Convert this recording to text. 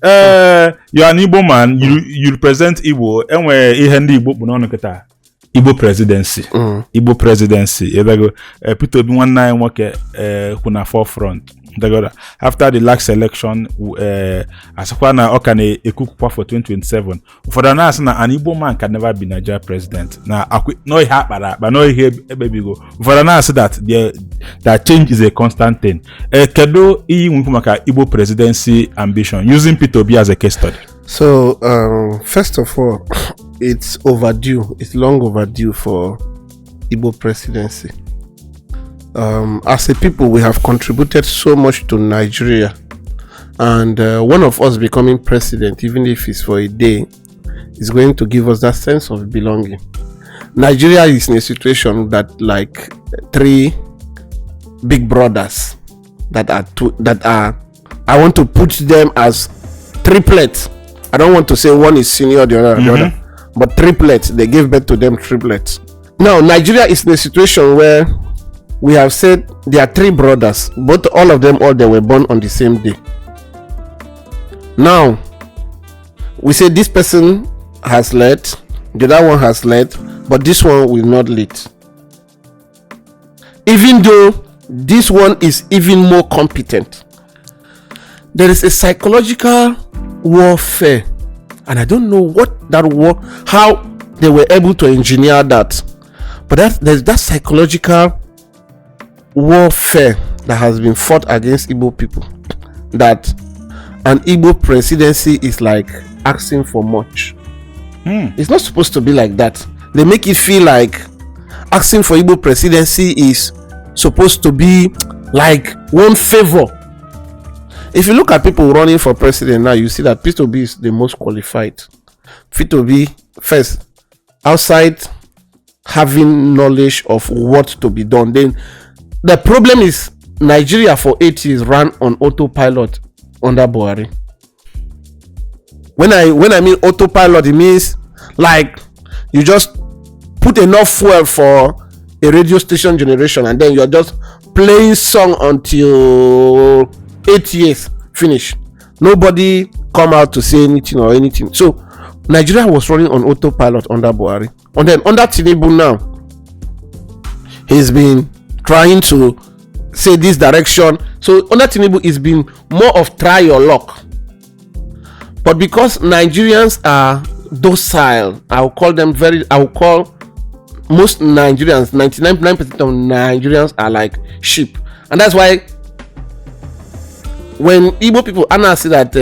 You're an Igbo man. You represent Igbo. And where Igbo Bunonoketa. Igbo presidency. Igbo presidency. Peter be 19 work kuna forefront. After the last election, as Kwana Okane Ekukwa for 2027. For the last, an Igbo man can never be Nigeria president. Now, no happen, but no here baby go. For the last, that change is a constant thing. Kedo Igbo presidency ambition using P2B as a case study. So, first of all, it's overdue. It's long overdue for Igbo presidency. As a people, we have contributed so much to Nigeria, and one of us becoming president, even if it's for a day, is going to give us that sense of belonging. Nigeria is in a situation that, like, three big brothers that are I want to put them as triplets. I don't want to say one is senior, the other, but triplets. They gave birth to them triplets. Now Nigeria is in a situation where we have said there are three brothers, but all of them they were born on the same day. Now we say this person has led, the other one has led, but this one will not lead. Even though this one is even more competent, there is a psychological warfare, and I don't know what that war, how they were able to engineer that, but there's that psychological warfare that has been fought against Igbo people, that an Igbo presidency is like asking for much. It's not supposed to be like that. They make it feel like asking for Igbo presidency is supposed to be like one favor. If you look at people running for president now, you see that P2B is the most qualified. P2B first, outside having knowledge of what to be done. Then the problem is Nigeria for 8 years ran on autopilot under Buhari. When I mean autopilot, it means like you just put enough fuel for a radio station generation, and then you're just playing song until 8 years finish. Nobody come out to say anything or anything. So Nigeria was running on autopilot under Buhari, and then under Tinubu now, he's been trying to say this direction. So under Tinubu, it's been more of try your luck. But because Nigerians are docile, I will call most Nigerians, 99% of Nigerians are like sheep. And that's why when Igbo people, Anna say that